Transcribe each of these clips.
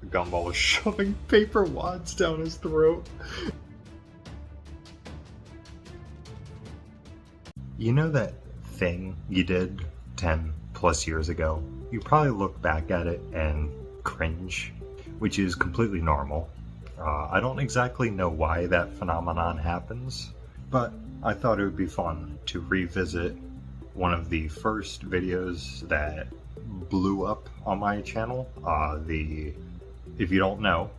Gumball is shoving paper wads down his throat. You know that thing you did 10 plus years ago? You probably look back at it and cringe, which is completely normal. I don't exactly know why that phenomenon happens, but I thought it would be fun to revisit one of the first videos that blew up on my channel. If you don't know,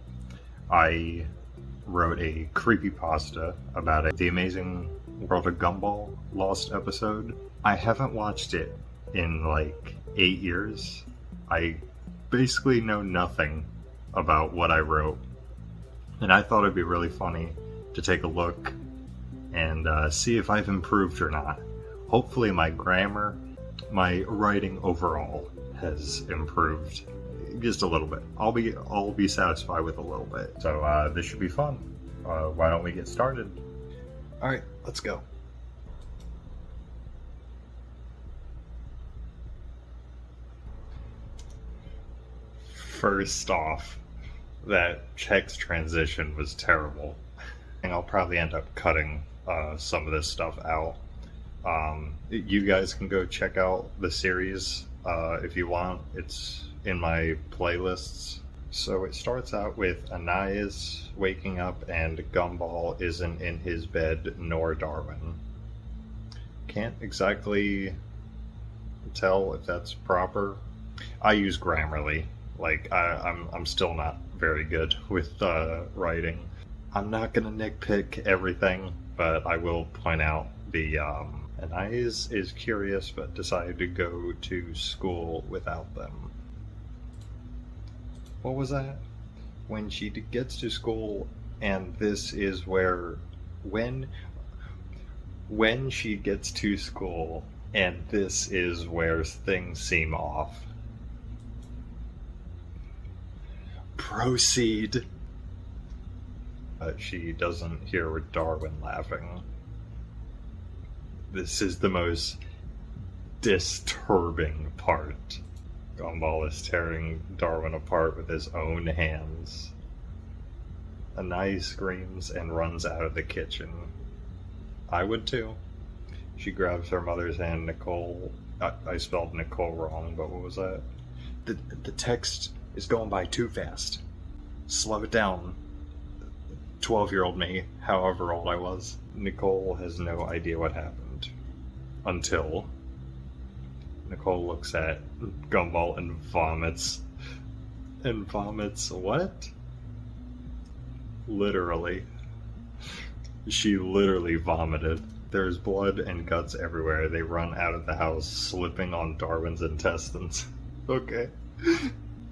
I wrote a creepypasta about the Amazing World of Gumball lost episode. I haven't watched it in like 8 years. I basically know nothing about what I wrote, and I thought it'd be really funny to take a look and see if I've improved or not. Hopefully my grammar, my writing overall has improved just a little bit. I'll be satisfied with a little bit. So this should be fun. Why don't we get started? Alright, let's go. First off, that Chex transition was terrible. And I'll probably end up cutting some of this stuff out. You guys can go check out the series if you want. It's in my playlists. So it starts out with Anais waking up and Gumball isn't in his bed, nor Darwin. Can't exactly tell if that's proper. I use Grammarly. Like, I'm still not very good with writing. I'm not gonna nitpick everything, but I will point out the Anais is curious but decided to go to school without them. What was that? When she gets to school, and this is where... When she gets to school, and this is where things seem off. Proceed! She doesn't hear Darwin laughing. This is the most disturbing part. Gumball is tearing Darwin apart with his own hands. Anais screams and runs out of the kitchen. I would too. She grabs her mother's hand. Nicole... I spelled Nicole wrong, but what was that? The text is going by too fast. Slow it down. 12-year-old me, however old I was. Nicole has no idea what happened. Until Nicole looks at Gumball and vomits. And vomits what? Literally. She literally vomited. There's blood and guts everywhere. They run out of the house, slipping on Darwin's intestines. Okay.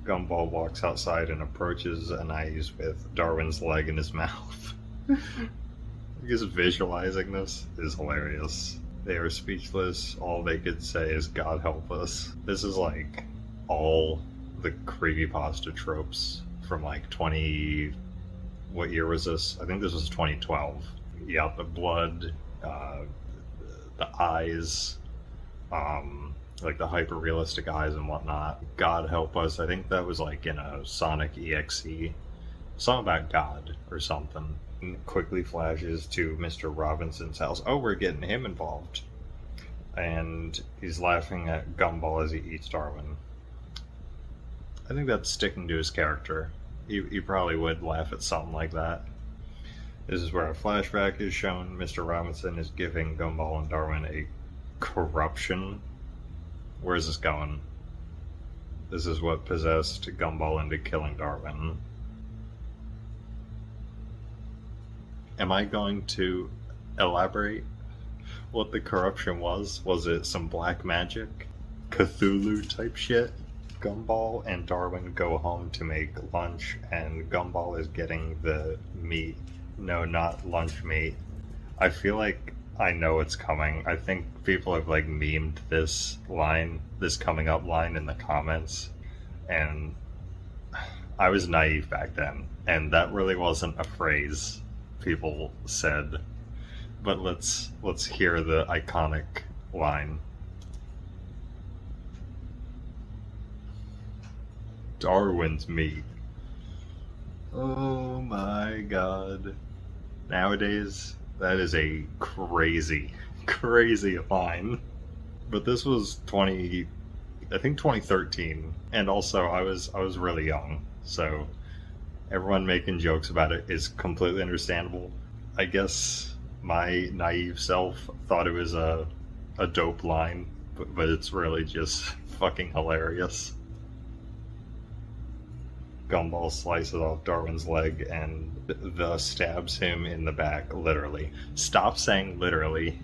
Gumball walks outside and approaches Anais with Darwin's leg in his mouth. Just visualizing this is hilarious. They are speechless. All they could say is, God help us. This is like all the creepypasta tropes from like 20... What year was this? I think this was 2012. You got the blood, the eyes, like the hyper-realistic eyes and whatnot. God help us. I think that was like in a Sonic EXE. Something about God or something. And quickly flashes to Mr. Robinson's house. Oh, we're getting him involved. And he's laughing at Gumball as he eats Darwin. I think that's sticking to his character. He probably would laugh at something like that. This is where a flashback is shown. Mr. Robinson is giving Gumball and Darwin a corruption. Where is this going? This is what possessed Gumball into killing Darwin. Am I going to elaborate what the corruption was? Was it some black magic? Cthulhu type shit? Gumball and Darwin go home to make lunch, and Gumball is getting the meat. No, not lunch meat. I feel like I know it's coming. I think people have like memed this line, this coming up line in the comments, and I was naive back then, and that really wasn't a phrase people said. But let's hear the iconic line. Darwin's meat. Oh my god. Nowadays, that is a crazy, crazy line. But this was I think 2013, and also I was really young, so everyone making jokes about it is completely understandable. I guess my naive self thought it was a dope line, but it's really just fucking hilarious. Gumball slices off Darwin's leg and thus stabs him in the back, literally. Stop saying literally.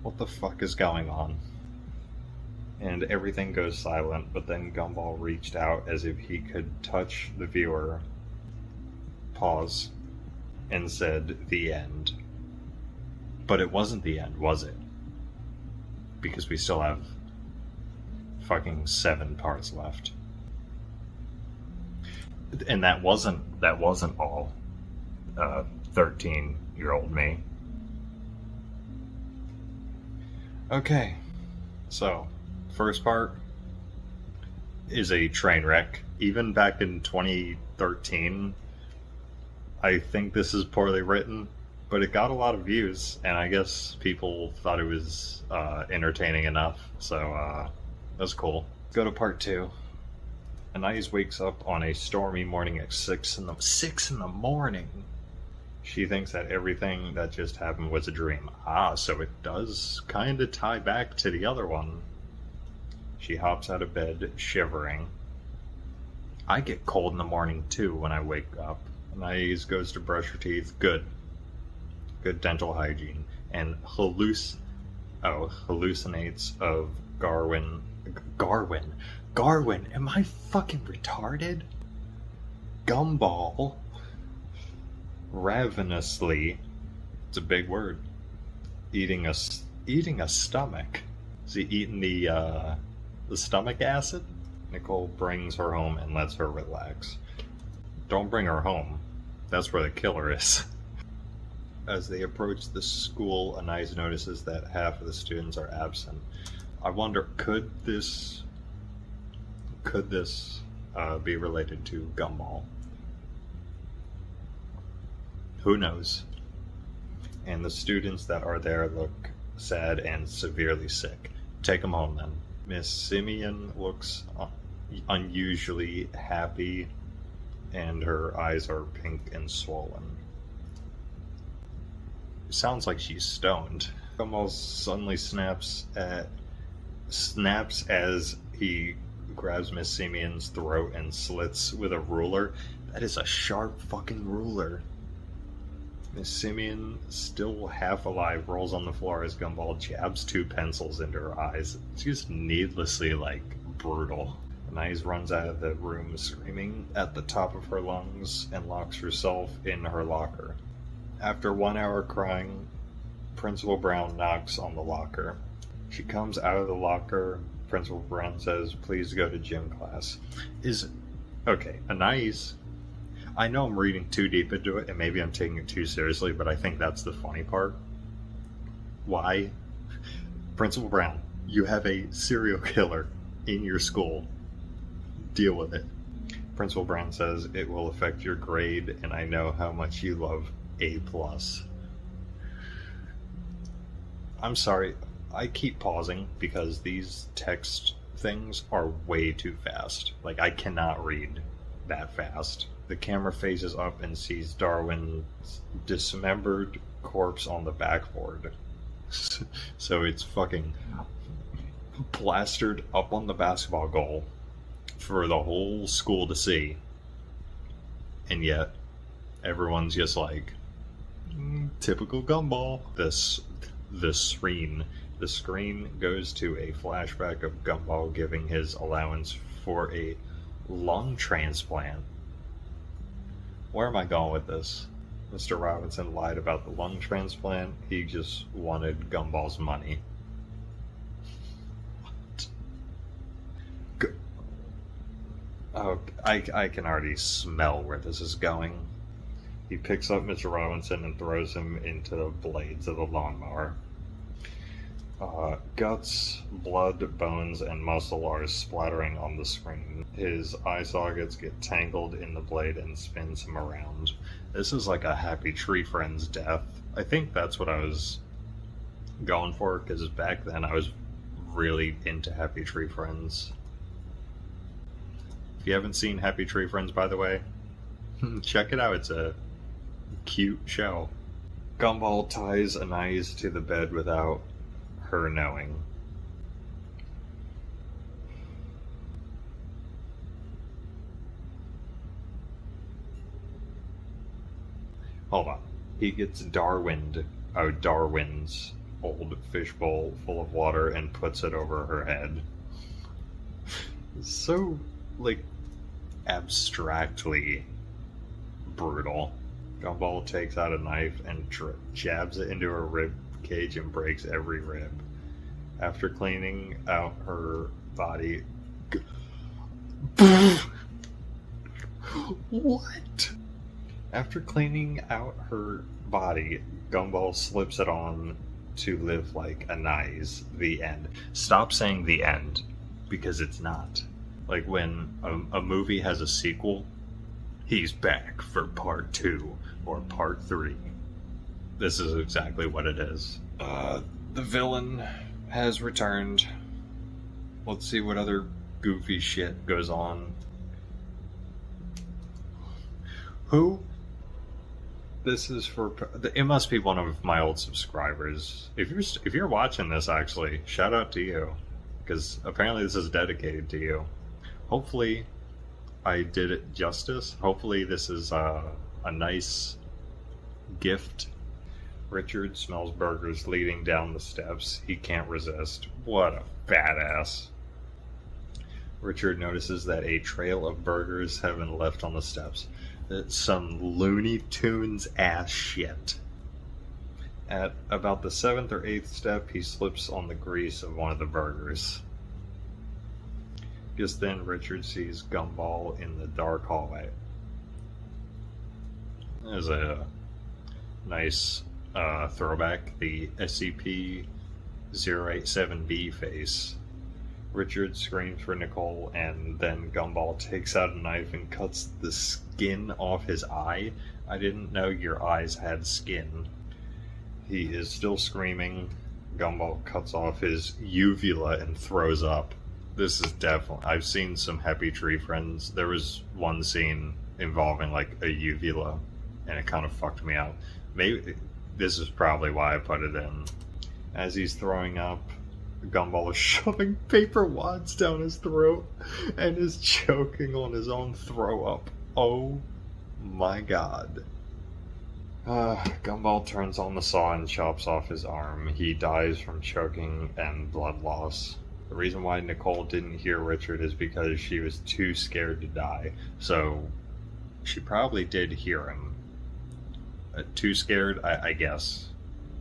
What the fuck is going on? And everything goes silent, but then Gumball reached out as if he could touch the viewer. Pause. And said, "The end." But it wasn't the end, was it? Because we still have fucking 7 parts left. And that wasn't all 13-year-old me. Okay, so first part is a train wreck. Even back in 2013, I think this is poorly written, but it got a lot of views, and I guess people thought it was entertaining enough, so that's cool. Go to part 2. Anais wakes up on a stormy morning at 6 in the morning. She thinks that everything that just happened was a dream. So it does kind of tie back to the other one. She hops out of bed, shivering. I get cold in the morning too when I wake up. Anais goes to brush her teeth. Good dental hygiene. And hallucinates of Garwin, am I fucking retarded? Gumball ravenously, it's a big word, eating a stomach. Is he eating the stomach acid? Nicole brings her home and lets her relax. Don't bring her home. That's where the killer is. As they approach the school, Anais notices that half of the students are absent. I wonder, could this be related to Gumball? Who knows? And the students that are there look sad and severely sick. Take them home then. Miss Simeon looks unusually happy, and her eyes are pink and swollen. Sounds like she's stoned. Gumball suddenly snaps as he grabs Miss Simeon's throat and slits with a ruler. That is a sharp fucking ruler. Miss Simeon, still half alive, rolls on the floor as Gumball jabs 2 pencils into her eyes. It's just needlessly, brutal. Anais runs out of the room screaming at the top of her lungs and locks herself in her locker. After 1 hour crying, Principal Brown knocks on the locker. She comes out of the locker. Principal Brown says, "Please go to gym class." Okay, Anais, I know I'm reading too deep into it, and maybe I'm taking it too seriously, but I think that's the funny part. Why? Principal Brown, you have a serial killer in your school. Deal with it. Principal Brown says, "It will affect your grade, and I know how much you love A+." I'm sorry, I keep pausing because these text things are way too fast. I cannot read that fast. The camera phases up and sees Darwin's dismembered corpse on the backboard. So it's fucking plastered up on the basketball goal for the whole school to see. And yet, everyone's just typical Gumball. The screen goes to a flashback of Gumball giving his allowance for a lung transplant. Where am I going with this? Mr. Robinson lied about the lung transplant. He just wanted Gumball's money. What? Oh, I can already smell where this is going. He picks up Mr. Robinson and throws him into the blades of the lawnmower. Guts, blood, bones, and muscle are splattering on the screen. His eye sockets get tangled in the blade and spins him around. This is like a Happy Tree Friend's death. I think that's what I was going for, because back then I was really into Happy Tree Friends. If you haven't seen Happy Tree Friends, by the way, check it out. It's a cute show. Gumball ties Anais to the bed without her knowing. Hold on. He gets Darwin's old fishbowl full of water and puts it over her head. So, like, abstractly brutal. Gumball takes out a knife and jabs it into her rib cage and breaks every rib. After cleaning out her body... What? After cleaning out her body, Gumball slips it on to live like Anais. The end. Stop saying the end, because it's not. Like when a movie has a sequel, he's back for part 2 or part 3. This is exactly what it is. The villain has returned. Let's see what other goofy shit goes on. Who? This is for... It must be one of my old subscribers. If you're watching this, actually, shout out to you, because apparently this is dedicated to you. Hopefully I did it justice. Hopefully this is a nice gift. Richard smells burgers leading down the steps. He can't resist. What a badass. Richard notices that a trail of burgers have been left on the steps. It's some Looney Tunes ass shit. At about the 7th or 8th step, he slips on the grease of one of the burgers. Just then, Richard sees Gumball in the dark hallway. There's a nice throwback, the SCP-087B face. Richard screams for Nicole, and then Gumball takes out a knife and cuts the skin off his eye. I didn't know your eyes had skin. He is still screaming. Gumball cuts off his uvula and throws up. This is definitely... I've seen some Happy Tree Friends. There was one scene involving like a uvula, and it kind of fucked me out. Maybe this is probably why I put it in. As he's throwing up, Gumball is shoving paper wads down his throat and is choking on his own throw up. Oh my god. Gumball turns on the saw and chops off his arm. He dies from choking and blood loss. The reason why Nicole didn't hear Richard is because she was too scared to die. So she probably did hear him. Too scared, I guess.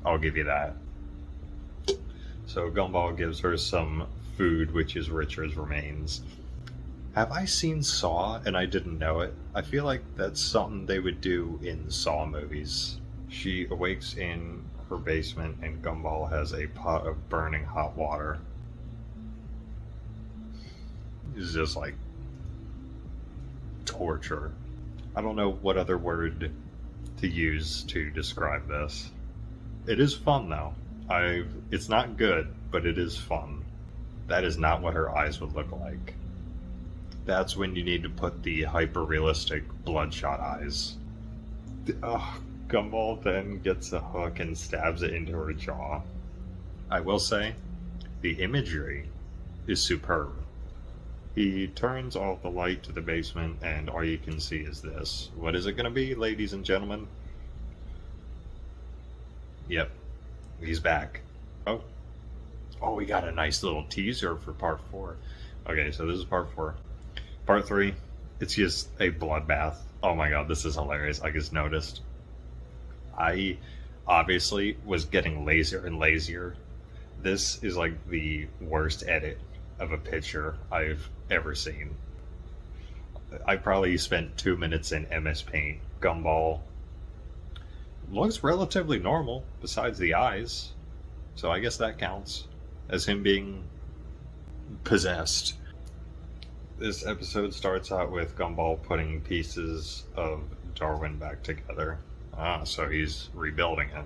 I'll give you that. So Gumball gives her some food, which is Richard's remains. Have I seen Saw and I didn't know it? I feel like that's something they would do in Saw movies. She awakes in her basement and Gumball has a pot of burning hot water. It's just like torture. I don't know what other word to use to describe this. It is fun though. It's not good, but it is fun. That is not what her eyes would look like. That's when you need to put the hyper-realistic bloodshot eyes. Gumball then gets a hook and stabs it into her jaw. I will say, the imagery is superb. He turns off the light to the basement, and all you can see is this. What is it going to be, ladies and gentlemen? Yep, he's back. Oh, we got a nice little teaser for part 4. Okay, so this is part 4. Part 3, it's just a bloodbath. Oh my god, this is hilarious. I just noticed. I obviously was getting lazier and lazier. This is like the worst edit of a picture I've ever seen. I probably spent 2 minutes in MS Paint. Gumball looks relatively normal, besides the eyes. So I guess that counts as him being possessed. This episode starts out with Gumball putting pieces of Darwin back together. So he's rebuilding it.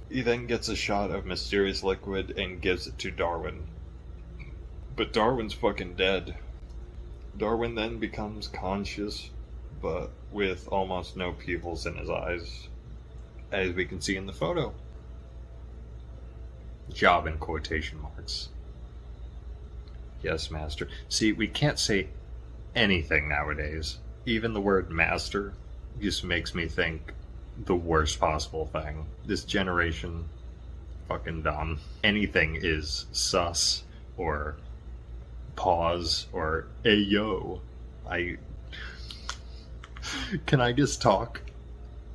He then gets a shot of mysterious liquid and gives it to Darwin. But Darwin's fucking dead. Darwin then becomes conscious, but with almost no pupils in his eyes, as we can see in the photo. Job in quotation marks. Yes, master. See, we can't say anything nowadays. Even the word master just makes me think the worst possible thing. This generation, fucking dumb. Anything is sus, or pause, or ayo. Can I just talk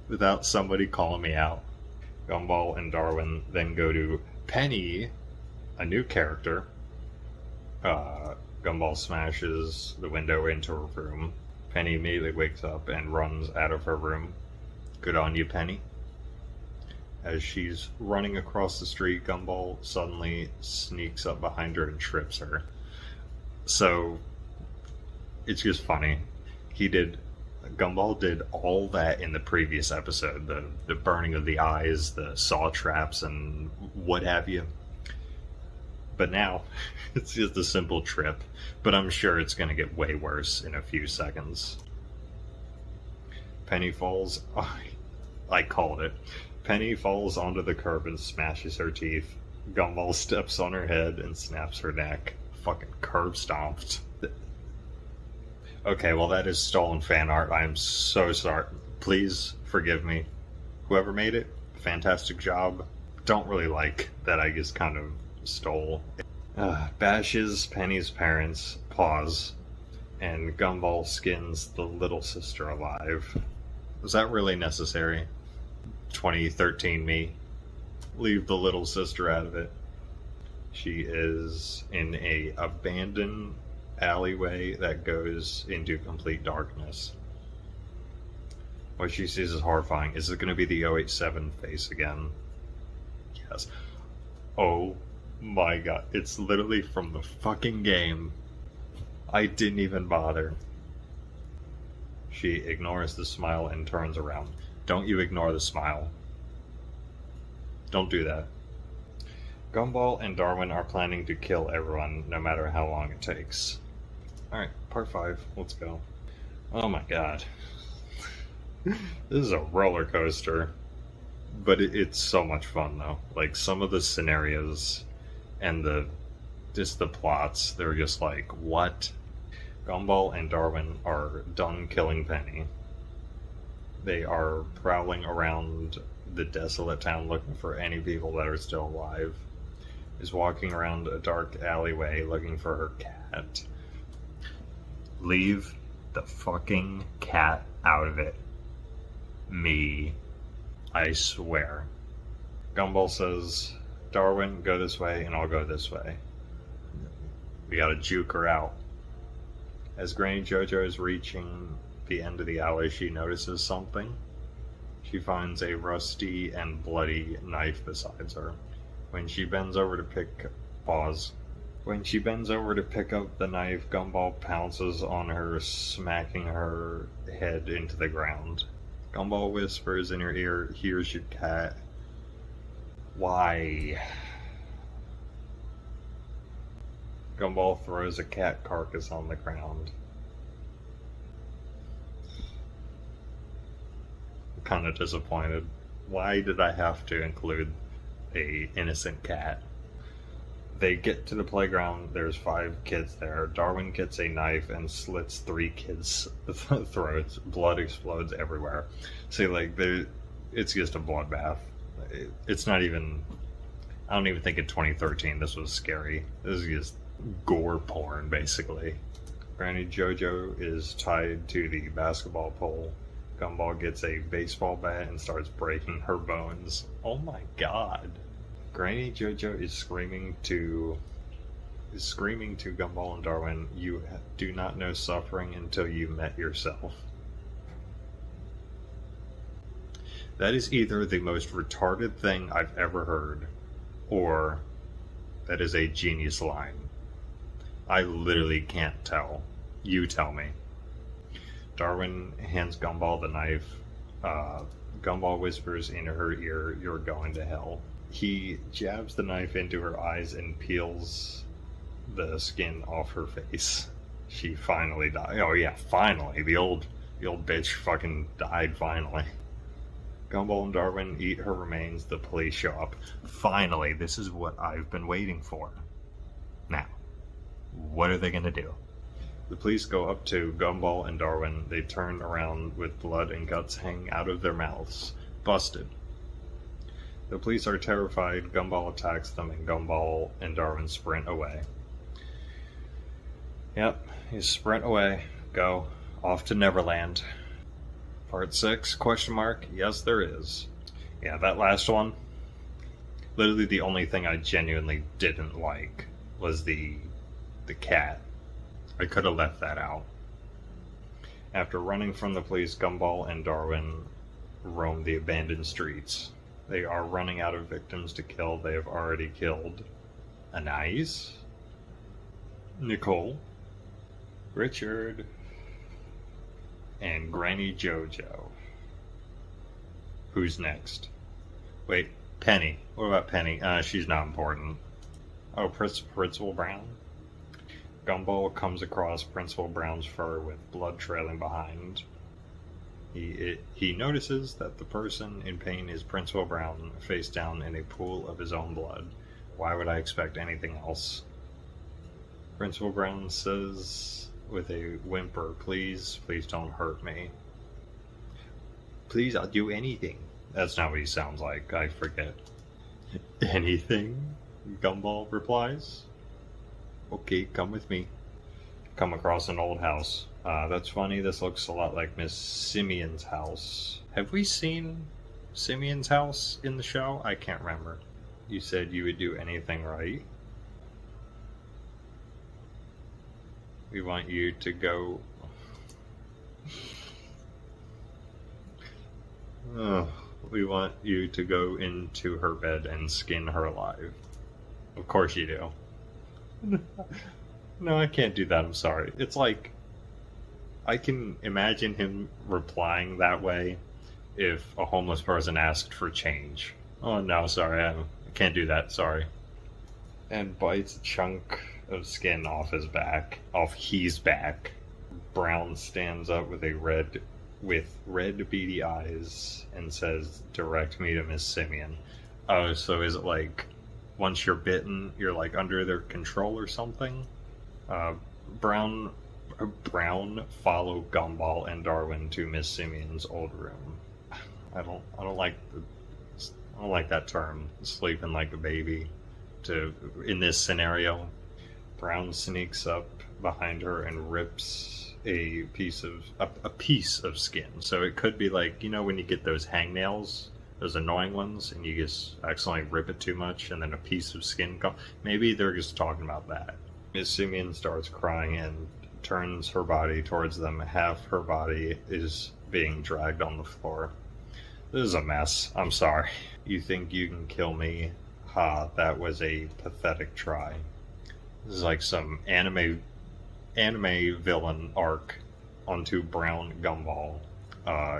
without somebody calling me out? Gumball and Darwin then go to Penny, a new character. Gumball smashes the window into her room. Penny immediately wakes up and runs out of her room. Good on you, Penny. As she's running across the street, Gumball suddenly sneaks up behind her and trips her. So, it's just funny. Gumball did all that in the previous episode. The burning of the eyes, the saw traps, and what have you. But now, it's just a simple trip. But I'm sure it's going to get way worse in a few seconds. Penny falls... I called it. Penny falls onto the curb and smashes her teeth. Gumball steps on her head and snaps her neck. Fucking curb stomped. Okay, well that is stolen fan art. I am so sorry. Please forgive me. Whoever made it, fantastic job. Don't really like that I just kind of stole. Bashes Penny's parents, pause, and Gumball skins the little sister alive. Was that really necessary? 2013 me. Leave the little sister out of it. She is in a abandoned alleyway that goes into complete darkness. What she sees is horrifying. Is it going to be the 087 face again? Yes. Oh my god. It's literally from the fucking game. I didn't even bother. She ignores the smile and turns around. Don't you ignore the smile. Don't do that. Gumball and Darwin are planning to kill everyone, no matter how long it takes. Alright, part 5. Let's go. Oh my god. This is a roller coaster. But it's so much fun, though. Like, some of the scenarios and the plots, they're just like, what? Gumball and Darwin are done killing Penny. They are prowling around the desolate town looking for any people that are still alive. Is walking around a dark alleyway looking for her cat. Leave the fucking cat out of it. Me. I swear. Gumball says, Darwin, go this way and I'll go this way. We gotta juke her out. As Granny Jojo is reaching the end of the alley, she notices something. She finds a rusty and bloody knife beside her. When she bends over to pick up the knife, Gumball pounces on her, smacking her head into the ground. Gumball whispers in her ear, "Here's your cat." Why? Gumball throws a cat carcass on the ground. I'm kind of disappointed. Why did I have to include a innocent cat? They get to the playground. There's 5 kids there. Darwin gets a knife and slits 3 kids' throats. Blood explodes everywhere. See, like, it's just a bloodbath. It's not even... I don't even think in 2013 this was scary. This is just gore porn, basically. Granny Jojo is tied to the basketball pole. Gumball gets a baseball bat and starts breaking her bones. Oh my god. Granny Jojo is screaming to Gumball and Darwin, "You do not know suffering until you met yourself." That is either the most retarded thing I've ever heard, or that is a genius line. I literally can't tell. You tell me. Darwin hands Gumball the knife. Gumball whispers in her ear, "You're going to hell." He jabs the knife into her eyes and peels the skin off her face. She finally died. Oh yeah, finally. The old bitch fucking died finally. Gumball and Darwin eat her remains. The police show up. Finally, this is what I've been waiting for. Now, what are they gonna do? The police go up to Gumball and Darwin. They turn around with blood and guts hanging out of their mouths. Busted. The police are terrified. Gumball attacks them, and Gumball and Darwin sprint away. Yep, you sprint away. Go. Off to Neverland. Part 6? Question mark? Yes, there is. Yeah, that last one. Literally the only thing I genuinely didn't like was the cat. I could have left that out. After running from the police, Gumball and Darwin roam the abandoned streets. They are running out of victims to kill. They have already killed Anais, Nicole, Richard, and Granny Jojo. Who's next? Wait, Penny. What about Penny? She's not important. Oh, Principal Brown? Gumball comes across Principal Brown's fur with blood trailing behind. He notices that the person in pain is Principal Brown, face down in a pool of his own blood. Why would I expect anything else? Principal Brown says with a whimper, please don't hurt me. Please, I'll do anything. That's not what he sounds like, I forget. Anything? Gumball replies. Okay, come with me. Come across an old house. That's funny, this looks a lot like Miss Simeon's house. Have we seen Simeon's house in the show? I can't remember. You said you would do anything right. We want you to go... we want you to go into her bed and skin her alive. Of course you do. No, I can't do that, I'm sorry. It's like, I can imagine him replying that way if a homeless person asked for change. Oh no, sorry, I can't do that, sorry. And bites a chunk of skin off his back. Brown stands up with red beady eyes and says, direct me to Miss Simeon. Oh, so is it like, once you're bitten, you're like under their control or something? Brown follow Gumball and Darwin to Miss Simeon's old room. I don't like that term, sleeping like a baby. In this scenario, Brown sneaks up behind her and rips a piece of skin. So it could be like, you know, when you get those hangnails, those annoying ones, and you just accidentally rip it too much, and then a piece of skin comes. Maybe they're just talking about that. Miss Simeon starts crying and turns her body towards them. Half her body is being dragged on the floor. This is a mess. I'm sorry. You think you can kill me? Ha, that was a pathetic try. This is like some anime villain arc onto Brown. Gumball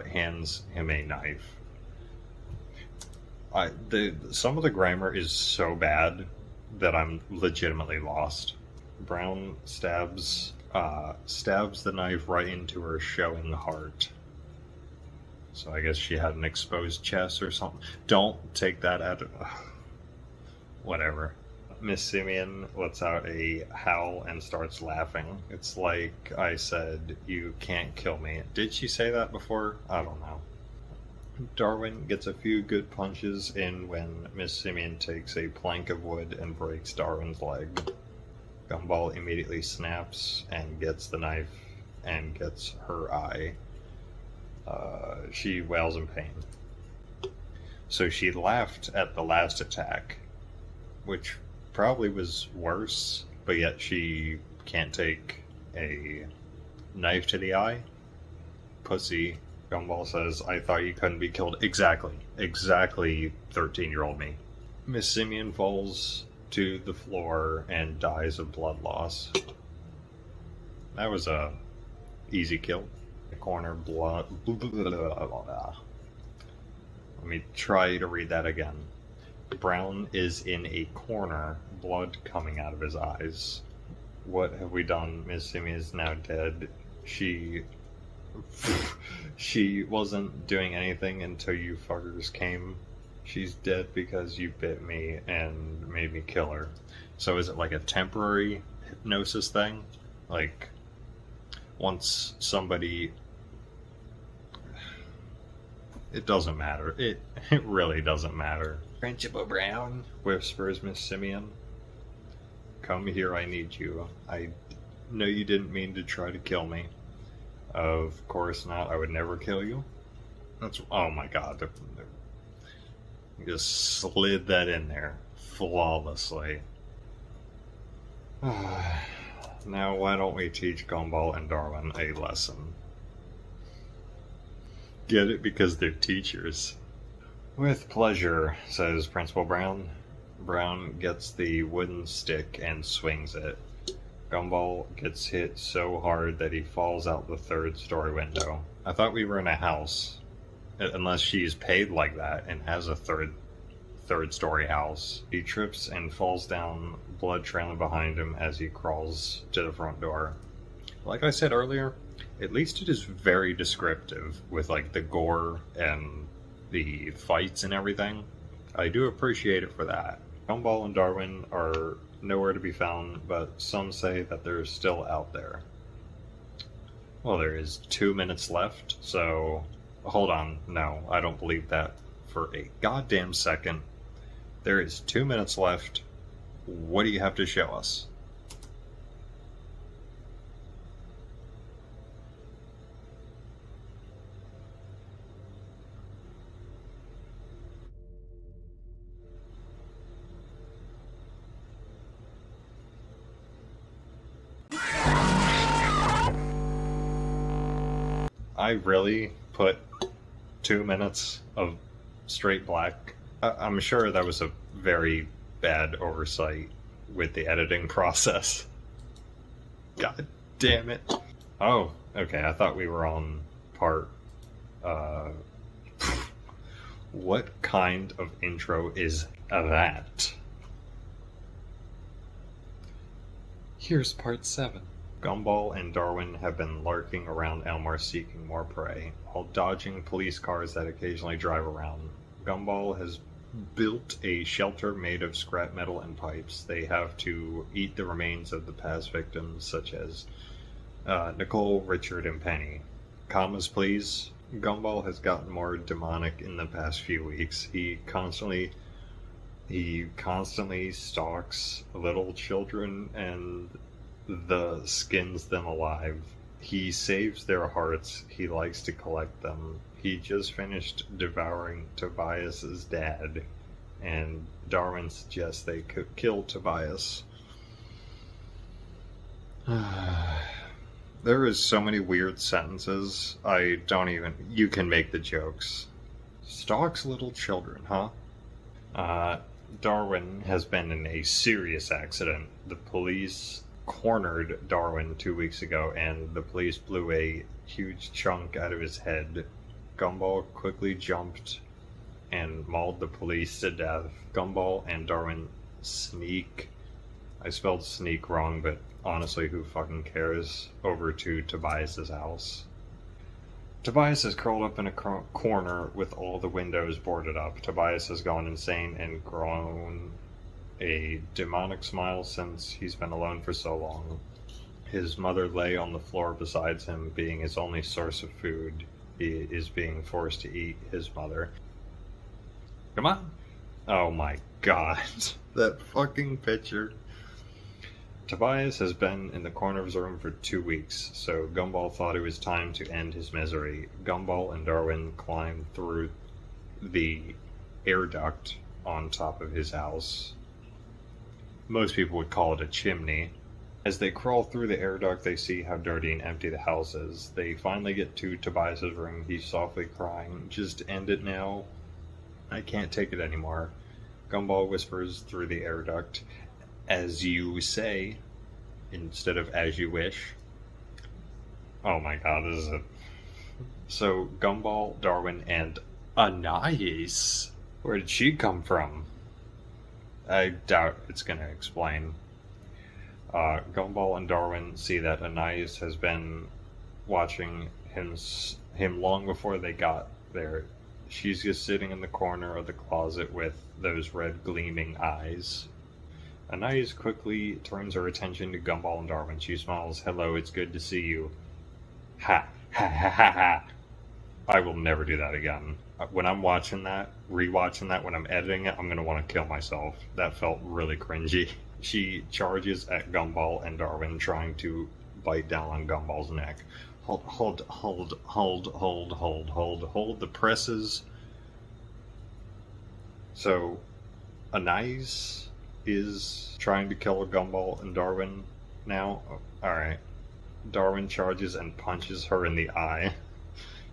hands him a knife. Some of the grammar is so bad that I'm legitimately lost. Brown stabs the knife right into her showing heart. So I guess she had an exposed chest or something. Don't take that out of... Whatever. Miss Simeon lets out a howl and starts laughing. It's like I said, you can't kill me. Did she say that before? I don't know. Darwin gets a few good punches in when Miss Simeon takes a plank of wood and breaks Darwin's leg. Gumball immediately snaps and gets the knife and gets her eye. She wails in pain. So she laughed at the last attack, which probably was worse, but yet she can't take a knife to the eye. Pussy. Gumball says, I thought you couldn't be killed. Exactly 13-year-old me. Miss Simeon falls to the floor and dies of blood loss. That was a easy kill. The corner blood. Let me try to read that again. Brown is in a corner, blood coming out of his eyes. What have we done? Miss Simeon is now dead. She wasn't doing anything until you fuckers came. She's dead because you bit me and made me kill her. So is it like a temporary hypnosis thing? Like, once somebody... It doesn't matter. It really doesn't matter. Principal Brown, whispers Miss Simeon. Come here, I need you. I know you didn't mean to try to kill me. Of course not, I would never kill you. That's... oh my god. You just slid that in there flawlessly. Now why don't we teach Gumball and Darwin a lesson? Get it? Because they're teachers. With pleasure, says Principal Brown. Brown gets the wooden stick and swings it. Gumball gets hit so hard that he falls out the third-story window. I thought we were in a house. Unless she's paid like that and has a third-story house. He trips and falls down, blood trailing behind him as he crawls to the front door. Like I said earlier, at least it is very descriptive with like the gore and the fights and everything. I do appreciate it for that. Gumball and Darwin are nowhere to be found, but some say that they're still out there. Well, there is 2 minutes left, so... hold on. No, I don't believe that for a goddamn second. There is 2 minutes left. What do you have to show us? I really put 2 minutes of straight black. I'm sure that was a very bad oversight with the editing process. God damn it. Oh, okay, I thought we were on part... what kind of intro is that? Here's part 7. Gumball and Darwin have been lurking around Elmar seeking more prey, while dodging police cars that occasionally drive around. Gumball has built a shelter made of scrap metal and pipes. They have to eat the remains of the past victims, such as Nicole, Richard, and Penny. Commas, please. Gumball has gotten more demonic in the past few weeks. He constantly stalks little children and skins them alive. He saves their hearts. He likes to collect them. He just finished devouring Tobias's dad, and Darwin suggests they could kill Tobias. There is so many weird sentences. I don't even... you can make the jokes. Stalks little children, huh? Darwin has been in a serious accident. The police cornered Darwin 2 weeks ago, and the police blew a huge chunk out of his head. Gumball quickly jumped and mauled the police to death. Gumball and Darwin sneak... I spelled sneak wrong, but honestly, who fucking cares? Over to Tobias's house. Tobias is curled up in a corner with all the windows boarded up. Tobias has gone insane and grown a demonic smile since he's been alone for so long. His mother lay on the floor beside him, being his only source of food. He is being forced to eat his mother. Come on! Oh my god. That fucking picture. Tobias has been in the corner of his room for 2 weeks, so Gumball thought it was time to end his misery. Gumball and Darwin climbed through the air duct on top of his house. Most people would call it a chimney. As they crawl through the air duct, they see how dirty and empty the house is. They finally get to Tobias's room. He's softly crying. Just end it now. I can't take it anymore. Gumball whispers through the air duct, "As you say," instead of "as you wish." Oh my god, this is it. So, Gumball, Darwin, and Anais. Where did she come from? I doubt it's going to explain. Gumball and Darwin see that Anais has been watching him long before they got there. She's just sitting in the corner of the closet with those red gleaming eyes. Anais quickly turns her attention to Gumball and Darwin. She smiles. "Hello, it's good to see you." Ha ha ha ha ha. I will never do that again. When I'm watching that, rewatching that, when I'm editing it, I'm going to want to kill myself. That felt really cringy. She charges at Gumball and Darwin, trying to bite down on Gumball's neck. Hold the presses. So, Anais is trying to kill Gumball and Darwin now. Oh, alright. Darwin charges and punches her in the eye.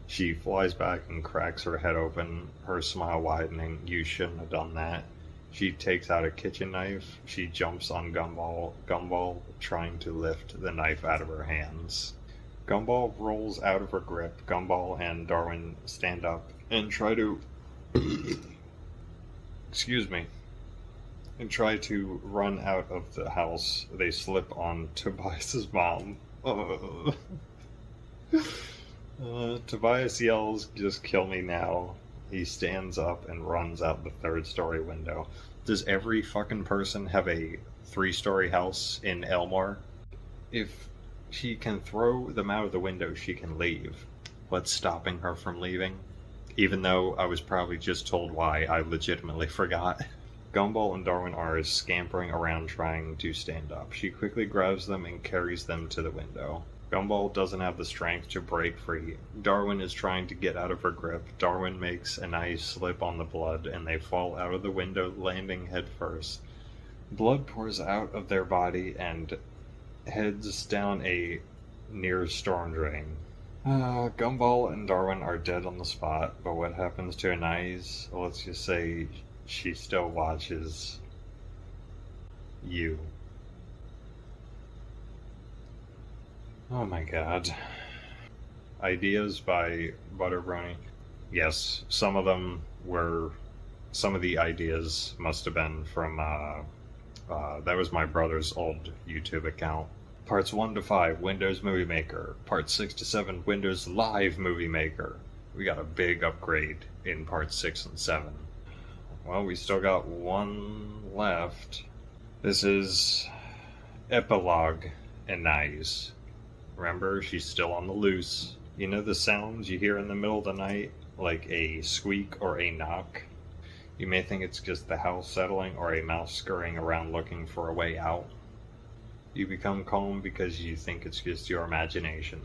She flies back and cracks her head open, her smile widening. "You shouldn't have done that." She takes out a kitchen knife. She jumps on Gumball trying to lift the knife out of her hands. Gumball rolls out of her grip. Gumball and Darwin stand up and try to excuse me, and try to run out of the house. They slip on Tobias's mom. Tobias yells, "Just kill me now." He stands up and runs out the third-story window. Does every fucking person have a 3-story house in Elmore? If she can throw them out of the window, she can leave. What's stopping her from leaving? Even though I was probably just told why, I legitimately forgot. Gumball and Darwin are scampering around trying to stand up. She quickly grabs them and carries them to the window. Gumball doesn't have the strength to break free. Darwin is trying to get out of her grip. Darwin makes Anais slip on the blood, and they fall out of the window, landing headfirst. Blood pours out of their body and heads down a near storm drain. Gumball and Darwin are dead on the spot, but what happens to Anais? Let's just say she still watches you. Oh my god. Ideas by Butterbrony. Yes, some of the ideas must have been from, that was my brother's old YouTube account. Parts 1 to 5, Windows Movie Maker. Parts 6 to 7, Windows Live Movie Maker. We got a big upgrade in parts 6 and 7. Well, we still got one left. This is Epilogue Anais. Remember, she's still on the loose. You know the sounds you hear in the middle of the night? Like a squeak or a knock? You may think it's just the house settling or a mouse scurrying around looking for a way out. You become calm because you think it's just your imagination.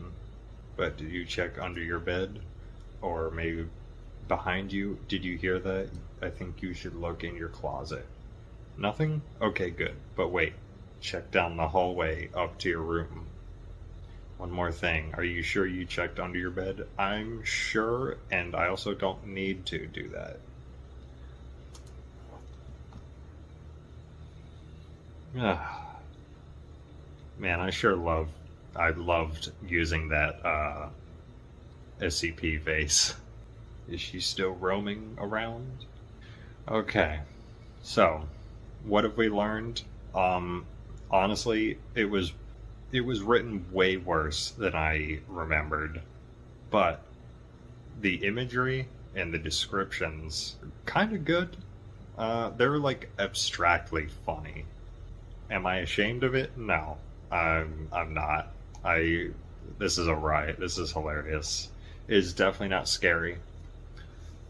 But did you check under your bed? Or maybe behind you? Did you hear that? I think you should look in your closet. Nothing? Okay, good. But wait. Check down the hallway up to your room. One more thing. Are you sure you checked under your bed? I'm sure, and I also don't need to do that. Man, I loved using that SCP vase. Is she still roaming around? Okay, so what have we learned? Honestly, it was written way worse than I remembered, but the imagery and the descriptions kind of good. They were like abstractly funny. Am I ashamed of it? No, I'm not. This is a riot. This is hilarious. It's definitely not scary.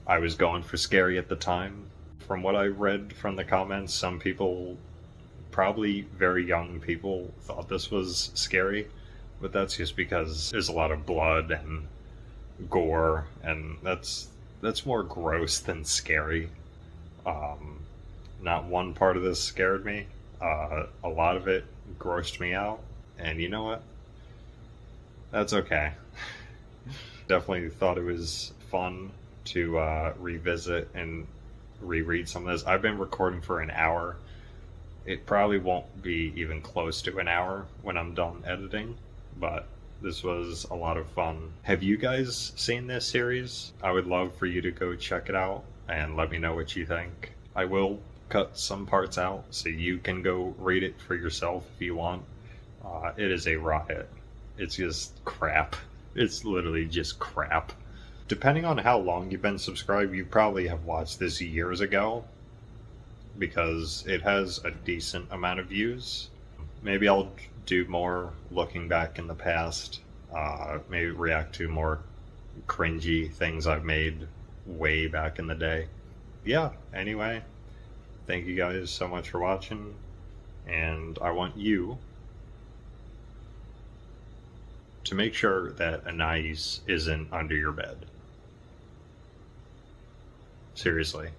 I was going for scary at the time. From what I read from the comments, some people, probably very young people, thought this was scary, but that's just because there's a lot of blood and gore, and that's more gross than scary. Not one part of this scared me. A lot of it grossed me out, and you know what? That's okay. Definitely thought it was fun to revisit and reread some of this. I've been recording for an hour. It probably won't be even close to an hour when I'm done editing, but this was a lot of fun. Have you guys seen this series? I would love for you to go check it out and let me know what you think. I will cut some parts out so you can go read it for yourself if you want. It is a riot. It's just crap. It's literally just crap. Depending on how long you've been subscribed, you probably have watched this years ago, because it has a decent amount of views. Maybe I'll do more looking back in the past. Maybe react to more cringy things I've made way back in the day. Yeah, anyway, thank you guys so much for watching, and I want you to make sure that Anais isn't under your bed. Seriously.